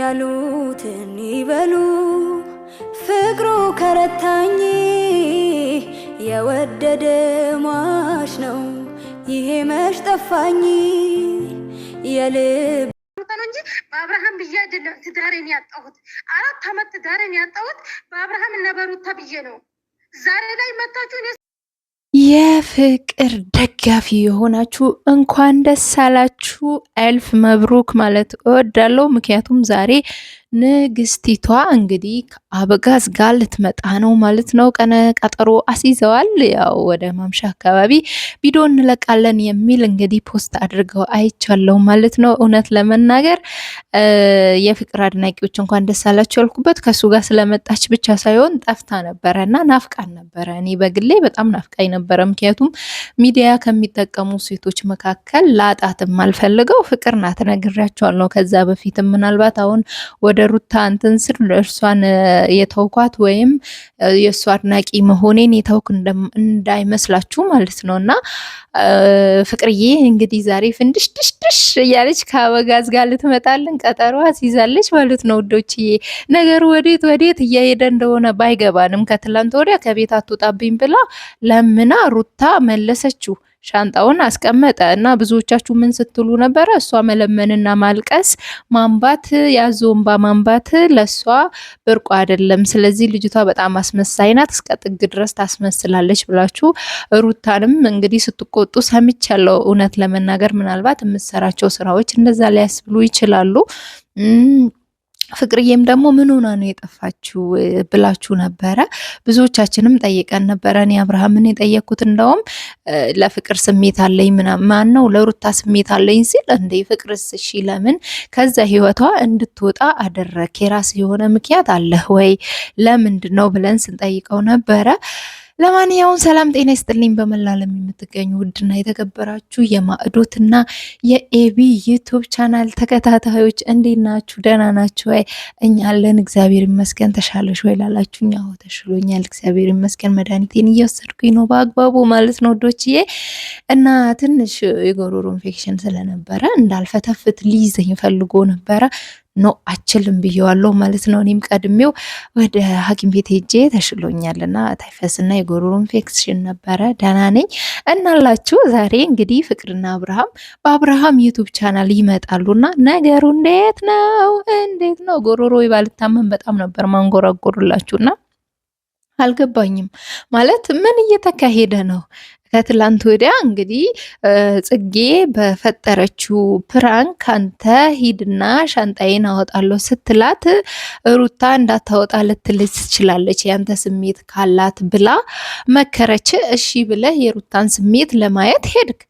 ያሉትን ይበሉ ፍቅሩ ከረታኝ የወደደ ሟች ነው ይሄ መች ጠፋኝ የልብ እንጂ በአብርሃም ብዬ አይደለም ትዳሬን ያጣሁት። 4 ዓመት ትዳሬን ያጣሁት በአብርሃም እና በሩታ ብዬ ነው። ዛሬ ላይ መታችሁ የፍቅር ደጋፊ የሆናችሁ እንኳን ደስ አላችሁ። እልፍ መብሩክ ማለት እወዳለሁ። ምክንያቱም ዛሬ ንግስቲቷ እንግዲህ አበጋዝ ጋር ልትመጣ ነው ማለት ነው። ቀነ ቀጠሮ አስይዘዋል። ያው ወደ ማምሻ አካባቢ ቪዲዮ እንለቃለን የሚል እንግዲህ ፖስት አድርገው አይቻለሁ ማለት ነው። እውነት ለመናገር የፍቅር አድናቂዎች እንኳን ደስ አላችሁ ያልኩበት ከሱ ጋር ስለመጣች ብቻ ሳይሆን ጠፍታ ነበረና ናፍቃን ነበረ። እኔ በግሌ በጣም ናፍቃኝ ነበረ። ምክንያቱም ሚዲያ ከሚጠቀሙ ሴቶች መካከል ላጣትም አልፈልገው ፍቅር ናት፣ ነግሬያቸዋለሁ ከዛ በፊትም ምናልባት አሁን ወደ ሩታ እንትን ስር እርሷን የተውኳት ወይም የእሷ አድናቂ መሆኔን የተውክ እንዳይመስላችሁ ማለት ነው። እና ፍቅርዬ እንግዲህ ዛሬ ፍንድሽ ድሽ እያለች ከአበጋዝ ጋር ልትመጣልን ቀጠሮ አስይዛለች ማለት ነው ውዶችዬ። ነገሩ ወዴት እየሄደ እንደሆነ ባይገባንም ከትላንት ወዲያ ከቤት አትወጣብኝ ብላ ለምና ሩታ መለሰችው። ሻንጣውን አስቀመጠ እና ብዙዎቻችሁ ምን ስትሉ ነበረ? እሷ መለመንና ማልቀስ ማንባት ያዞንባ ማንባት ለሷ ብርቋ አይደለም። ስለዚህ ልጅቷ በጣም አስመሳይ ናት፣ እስከ ጥግ ድረስ ታስመስላለች ብላችሁ ሩታንም እንግዲህ ስትቆጡ ሰምቻለሁ። እውነት ለመናገር ምናልባት የምትሰራቸው ስራዎች እንደዛ ሊያስብሉ ይችላሉ። ፍቅርዬም ደግሞ ምን ሆና ነው የጠፋችው ብላችሁ ነበረ። ብዙዎቻችንም ጠይቀን ነበረ። እኔ አብርሃምን የጠየኩት እንደውም ለፍቅር ስሜት አለኝ ማን ነው ለሩታ ስሜት አለኝ ሲል እንደ ፍቅርስ እሺ ለምን ከዛ ህይወቷ እንድትወጣ አደረክ? የራስ የሆነ ምክንያት አለህ ወይ ለምንድን ነው ብለን ስንጠይቀው ነበረ። ለማንኛውም ሰላም ጤና ይስጥልኝ። በመላለም የምትገኙ ውድና የተከበራችሁ የማዕዶትና የኤቢ ዩቲዩብ ቻናል ተከታታዮች እንዴት ናችሁ? ደህና ናችሁ ወይ? እኛ አለን እግዚአብሔር ይመስገን። ተሻለሽ ወይ ላላችሁኝ፣ አዎ ተሽሎኛል እግዚአብሔር ይመስገን። መድኃኒቴን እየወሰድኩኝ ነው በአግባቡ ማለት ነው ወዶችዬ። እና ትንሽ የጎሮሮ ኢንፌክሽን ስለነበረ እንዳልፈተፍት ሊይዘኝ ፈልጎ ነበረ። ኖ አችልም ብየዋለሁ ማለት ነው። እኔም ቀድሜው ወደ ሐኪም ቤት ሄጄ ተሽሎኛልና ታይፈስና የጎሮሮ ኢንፌክሽን ነበረ። ደህና ነኝ እናላችሁ። ዛሬ እንግዲህ ፍቅርና አብርሃም በአብርሃም ዩቲዩብ ቻናል ይመጣሉና ነገሩ እንዴት ነው? ጎሮሮ ባልታመም በጣም ነበር ማንጎራጎርላችሁና አልገባኝም ማለት ምን እየተካሄደ ነው? ከትላንት ወዲያ እንግዲህ ጽጌ በፈጠረችው ፕራንክ አንተ ሂድና ሻንጣዬን አወጣለሁ ስትላት ሩታ እንዳታወጣ ልትልስ ትችላለች ያንተ ስሜት ካላት ብላ መከረች። እሺ ብለህ የሩታን ስሜት ለማየት ሄድክ።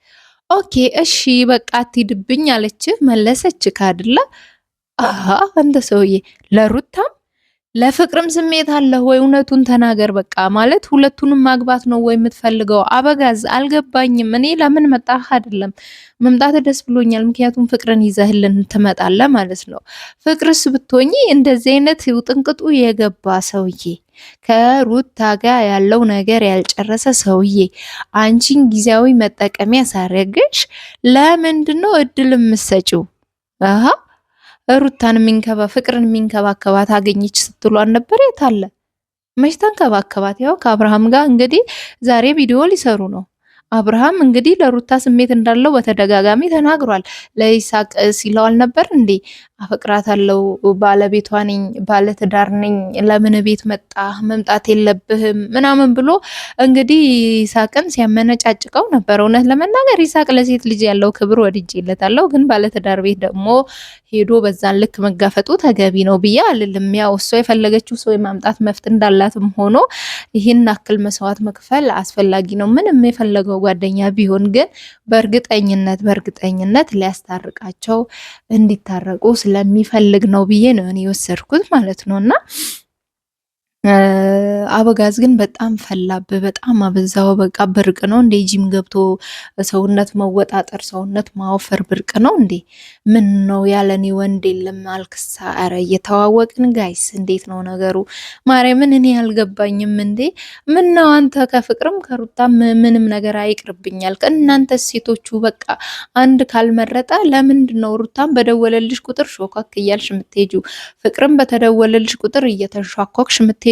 ኦኬ እሺ በቃ አትሂድብኝ አለች መለሰች ካድላ። አሃ አንተ ሰውዬ ለሩታም ለፍቅርም ስሜት አለ ወይ? እውነቱን ተናገር በቃ። ማለት ሁለቱንም ማግባት ነው ወይ የምትፈልገው? አበጋዝ አልገባኝም። እኔ ለምን መጣህ አይደለም መምጣት ደስ ብሎኛል፣ ምክንያቱም ፍቅርን ይዘህልን ትመጣለህ ማለት ነው። ፍቅርስ ብትሆኚ እንደዚህ አይነት ውጥንቅጡ የገባ ሰውዬ ከሩታ ጋር ያለው ነገር ያልጨረሰ ሰውዬ አንቺን ጊዜያዊ መጠቀሚያ ሳረግሽ ለምንድን ነው እድል የምትሰጪው? አሃ ሩታን ፍቅርን የሚንከባከባት አገኘች ስትሉ አልነበር? የት አለ መች ተንከባከባት? ያው ከአብርሃም ጋር እንግዲህ ዛሬ ቪዲዮ ሊሰሩ ነው። አብርሃም እንግዲህ ለሩታ ስሜት እንዳለው በተደጋጋሚ ተናግሯል። ለይሳቅ ሲለው አልነበር እንዴ? አፈቅራታለሁ፣ ባለቤቷ ነኝ፣ ባለትዳር ነኝ፣ ለምን ቤት መምጣት የለብህም ምናምን ብሎ እንግዲህ ይሳቅን ሲያመነጫጭቀው ነበር። እውነት ለመናገር ይሳቅ ለሴት ልጅ ያለው ክብር ወድጄለታለሁ፣ ግን ባለትዳር ቤት ደግሞ ሄዶ በዛን ልክ መጋፈጡ ተገቢ ነው ብዬ አልልም። ያው እሷ የፈለገችው ሰው የማምጣት መፍት እንዳላትም ሆኖ ይህን አክል መስዋዕት መክፈል አስፈላጊ ነው። ምንም የፈለገው ጓደኛ ቢሆን ግን በእርግጠኝነት ሊያስታርቃቸው እንዲታረቁ ስለሚፈልግ ነው ብዬ ነው እኔ የወሰድኩት ማለት ነው። እና አበጋዝ ግን በጣም ፈላብህ፣ በጣም አበዛው። በቃ ብርቅ ነው እንዴ ጂም ገብቶ ሰውነት መወጣጠር፣ ሰውነት ማወፈር ብርቅ ነው እንዴ? ምን ነው ያለኔ ወንድ የለም አልክሳ። ኧረ እየተዋወቅን ጋይስ፣ እንዴት ነው ነገሩ? ማርያምን እኔ አልገባኝም እንዴ። ምን ነው አንተ ከፍቅርም ከሩታም ምንም ነገር አይቅርብኛል። እናንተ ሴቶቹ በቃ አንድ ካልመረጠ ለምንድን ነው ሩታም በደወለልሽ ቁጥር ሾካክ እያልሽ የምትሄጁ? ፍቅርም በተደወለልሽ ቁጥር እየተሻኮክሽ የምትሄጁ?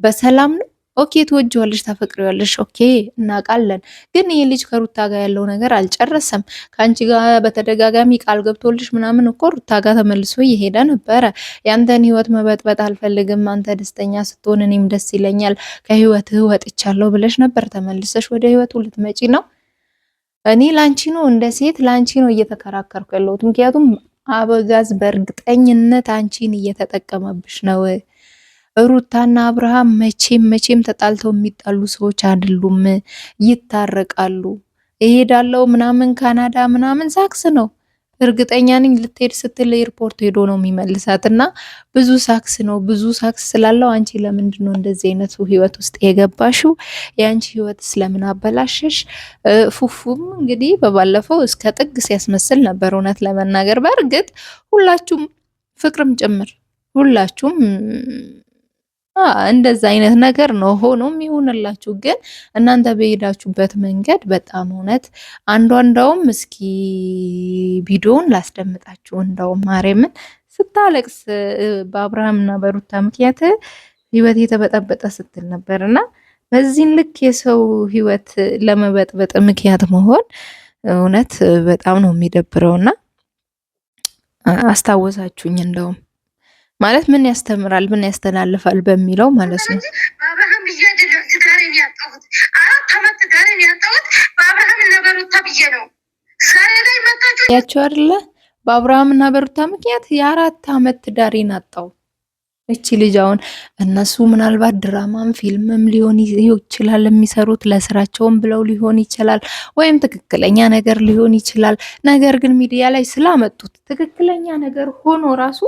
በሰላም ነው? ኦኬ ትወጂዋለሽ፣ ታፈቅሪዋለሽ፣ ኦኬ እናውቃለን። ግን ይህ ልጅ ከሩታ ጋር ያለው ነገር አልጨረሰም። ከአንቺ ጋር በተደጋጋሚ ቃል ገብቶልሽ ምናምን እኮ ሩታ ጋር ተመልሶ እየሄደ ነበረ። ያንተን ህይወት መበጥበጥ አልፈልግም፣ አንተ ደስተኛ ስትሆን እኔም ደስ ይለኛል፣ ከህይወትህ ወጥቻለሁ ብለሽ ነበር። ተመልሰሽ ወደ ህይወቱ ልትመጪ ነው። እኔ ላንቺ ነው እንደ ሴት ላንቺ ነው እየተከራከርኩ ያለሁት። ምክንያቱም አበጋዝ በእርግጠኝነት አንቺን እየተጠቀመብሽ ነው። ሩታና አብርሃም መቼም ተጣልተው የሚጣሉ ሰዎች አይደሉም። ይታረቃሉ። እሄዳለሁ ምናምን ካናዳ ምናምን ሳክስ ነው። እርግጠኛ ነኝ ልትሄድ ስትል ኤርፖርት ሄዶ ነው የሚመልሳት። እና ብዙ ሳክስ ነው። ብዙ ሳክስ ስላለው አንቺ ለምንድን ነው እንደዚህ አይነቱ ህይወት ውስጥ የገባሽው? የአንቺ ህይወት ስለምን አበላሸሽ? ፉፉም እንግዲህ በባለፈው እስከ ጥግ ሲያስመስል ነበር እውነት ለመናገር። በእርግጥ ሁላችሁም ፍቅርም ጭምር ሁላችሁም እንደዛ አይነት ነገር ነው። ሆኖም ይሁንላችሁ። ግን እናንተ በሄዳችሁበት መንገድ በጣም እውነት እንደውም እስኪ ቪዲዮውን ላስደምጣችሁ። እንደውም ማርያምን ስታለቅስ በአብርሃምና በሩታ ምክንያት ህይወት የተበጠበጠ ስትል ነበር እና በዚህን ልክ የሰው ህይወት ለመበጥበጥ ምክንያት መሆን እውነት በጣም ነው የሚደብረውና አስታወሳችሁኝ እንደውም ማለት ምን ያስተምራል ምን ያስተላልፋል በሚለው ማለት ነው። በአብርሃም ብዬ አይደለም ትዳሬን ያጣሁት። 4 ዓመት ትዳሬን ያጣሁት በአብርሃም እና በሩታ ብዬ ነው። ዛሬ ላይ መጣችሁ ያቸው አይደለ? በአብርሃም እና በሩታ ምክንያት የ4 ዓመት ትዳሬን አጣው። እቺ ልጅ አሁን እነሱ ምናልባት ድራማም ፊልምም ሊሆን ይችላል የሚሰሩት፣ ለስራቸውም ብለው ሊሆን ይችላል፣ ወይም ትክክለኛ ነገር ሊሆን ይችላል። ነገር ግን ሚዲያ ላይ ስላመጡት ትክክለኛ ነገር ሆኖ ራሱ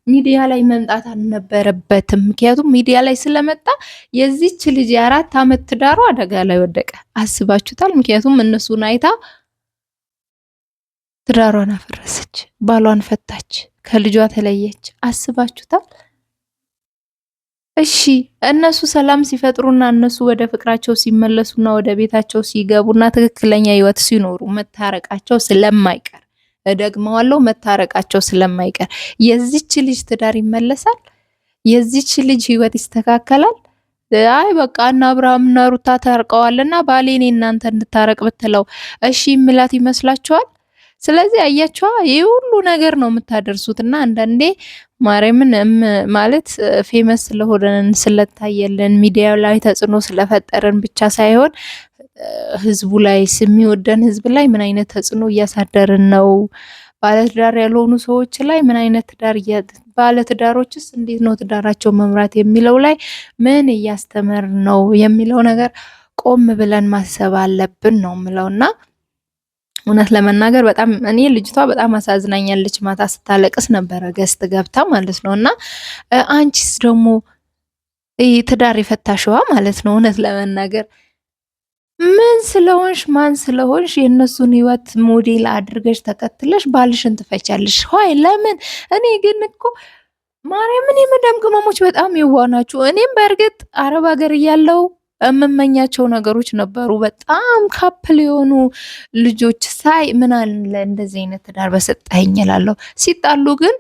ሚዲያ ላይ መምጣት አልነበረበትም። ምክንያቱም ሚዲያ ላይ ስለመጣ የዚች ልጅ የ4 ዓመት ትዳሯ አደጋ ላይ ወደቀ። አስባችሁታል? ምክንያቱም እነሱን አይታ ትዳሯን አፈረሰች፣ ባሏን ፈታች፣ ከልጇ ተለየች። አስባችሁታል? እሺ እነሱ ሰላም ሲፈጥሩና እነሱ ወደ ፍቅራቸው ሲመለሱና ወደ ቤታቸው ሲገቡና ትክክለኛ ህይወት ሲኖሩ መታረቃቸው ስለማይቀር እደግመዋለሁ፣ መታረቃቸው ስለማይቀር የዚች ልጅ ትዳር ይመለሳል። የዚች ልጅ ህይወት ይስተካከላል። አይ በቃ እና አብርሃምና ሩታ ታርቀዋልና ባሌ እኔ እናንተ እንድታረቅ ብትለው እሺ ምላት ይመስላችኋል? ስለዚህ አያችኋ፣ ይህ ሁሉ ነገር ነው የምታደርሱት። እና አንዳንዴ ማርያምን ማለት ፌመስ ስለሆነን ስለታየልን ሚዲያ ላይ ተጽዕኖ ስለፈጠረን ብቻ ሳይሆን ህዝቡ ላይ የሚወደን ህዝብ ላይ ምን አይነት ተጽዕኖ እያሳደርን ነው? ባለትዳር ያልሆኑ ሰዎች ላይ ምን አይነት ትዳር ባለትዳሮችስ እንዴት ነው ትዳራቸው መምራት የሚለው ላይ ምን እያስተምር ነው የሚለው ነገር ቆም ብለን ማሰብ አለብን ነው የምለውና እውነት ለመናገር በጣም እኔ ልጅቷ በጣም አሳዝናኛለች። ማታ ስታለቅስ ነበረ ገስት ገብታ ማለት ነው። እና አንቺስ ደግሞ ትዳር የፈታሽዋ ማለት ነው እውነት ለመናገር ምን ስለሆንሽ ማን ስለሆንሽ የእነሱን ህይወት ሞዴል አድርገሽ ተከትለሽ ባልሽን ትፈቻለሽ? ሆይ ለምን? እኔ ግን እኮ ማርያምን የመዳም ቅመሞች በጣም የዋናችሁ። እኔም በእርግጥ አረብ ሀገር እያለው የምመኛቸው ነገሮች ነበሩ። በጣም ካፕል የሆኑ ልጆች ሳይ ምን አለ እንደዚህ አይነት ትዳር በሰጠኸኝ እላለሁ። ሲጣሉ ግን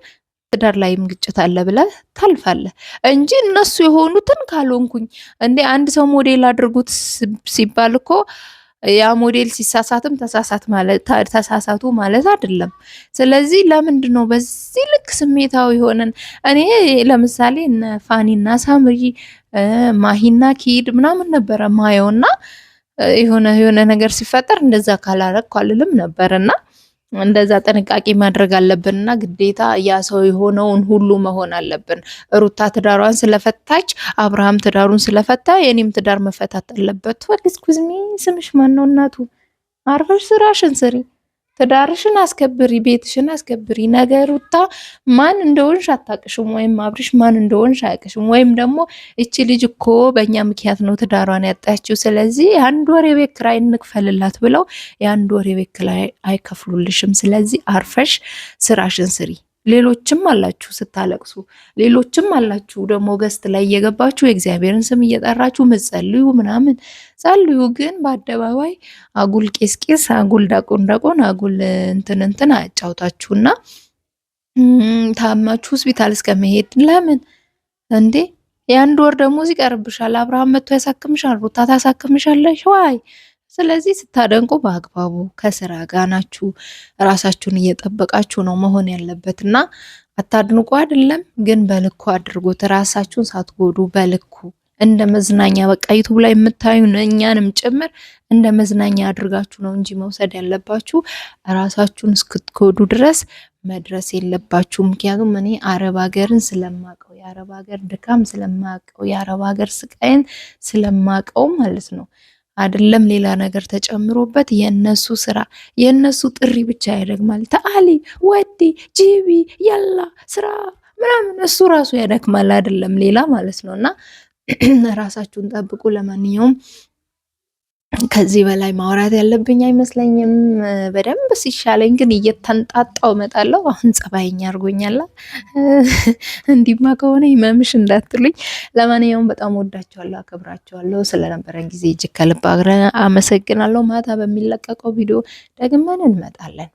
ትዳር ላይም ግጭት አለ ብለህ ታልፋለህ እንጂ እነሱ የሆኑትን ካልሆንኩኝ እንዴ አንድ ሰው ሞዴል አድርጉት ሲባል እኮ ያ ሞዴል ሲሳሳትም ተሳሳቱ ማለት አይደለም። ስለዚህ ለምንድን ነው በዚህ ልክ ስሜታዊ ሆነን? እኔ ለምሳሌ እነ ፋኒና ሳምሪ ማሂና ኪድ ምናምን ነበረ ማየውና የሆነ ነገር ሲፈጠር እንደዛ ካላረግኩ አልልም ነበርና እንደዛ ጥንቃቄ ማድረግ አለብንና ግዴታ ያ ሰው የሆነውን ሁሉ መሆን አለብን። ሩታ ትዳሯን ስለፈታች አብርሃም ትዳሩን ስለፈታ የኔም ትዳር መፈታት አለበት። ወግስኩዝሚ ስምሽ ማን ነው እናቱ? አርፈሽ ስራሽን ስሪ። ትዳርሽን አስከብሪ፣ ቤትሽን አስከብሪ። ነገሩታ ማን እንደሆንሽ አታቅሽም፣ ወይም አብርሽ ማን እንደሆንሽ አያቅሽም። ወይም ደግሞ እቺ ልጅ እኮ በእኛ ምክንያት ነው ትዳሯን ያጣችው፣ ስለዚህ የአንድ ወር የቤት ኪራይ እንክፈልላት ብለው የአንድ ወር የቤት ኪራይ አይከፍሉልሽም። ስለዚህ አርፈሽ ስራሽን ስሪ። ሌሎችም አላችሁ ስታለቅሱ፣ ሌሎችም አላችሁ ደግሞ ገስት ላይ እየገባችሁ የእግዚአብሔርን ስም እየጠራችሁ ምጸልዩ ምናምን ጸልዩ። ግን በአደባባይ አጉል ቄስቄስ፣ አጉል ዳቆን ዳቆን፣ አጉል እንትን አያጫውታችሁና ታማችሁ ሆስፒታል እስከመሄድ ለምን እንዴ? የአንድ ወር ደሞዝ ይቀርብሻል። አብርሃም መጥቶ ያሳክምሻል፣ ሩታ ታሳክምሻለሽ ዋይ። ስለዚህ ስታደንቁ በአግባቡ ከስራ ጋር ናችሁ፣ ራሳችሁን እየጠበቃችሁ ነው መሆን ያለበት እና አታድንቁ አይደለም፣ ግን በልኩ አድርጉት። ራሳችሁን ሳትጎዱ በልኩ እንደ መዝናኛ በቃ ዩቱብ ላይ የምታዩን እኛንም ጭምር እንደ መዝናኛ አድርጋችሁ ነው እንጂ መውሰድ ያለባችሁ ራሳችሁን እስክትጎዱ ድረስ መድረስ የለባችሁ። ምክንያቱም እኔ አረብ ሀገርን ስለማቀው፣ የአረብ ሀገር ድካም ስለማቀው፣ የአረብ ሀገር ስቃይን ስለማቀው ማለት ነው አይደለም ሌላ ነገር ተጨምሮበት የነሱ ስራ የነሱ ጥሪ ብቻ ያደግማል። ተአሊ ወዲ ጂቢ ያላ ስራ ምናምን እሱ ራሱ ያደክማል አይደለም ሌላ ማለት ነውና ራሳችሁን ጠብቁ። ለማንኛውም ከዚህ በላይ ማውራት ያለብኝ አይመስለኝም። በደንብ ሲሻለኝ ግን እየተንጣጣው እመጣለሁ። አሁን ጸባይኛ አድርጎኛል። እንዲማ ከሆነ ይመምሽ እንዳትሉኝ። ለማንኛውም በጣም ወዳችኋለሁ፣ አከብራችኋለሁ። ስለነበረን ጊዜ እጅግ ከልብ አመሰግናለሁ። ማታ በሚለቀቀው ቪዲዮ ደግመን እንመጣለን።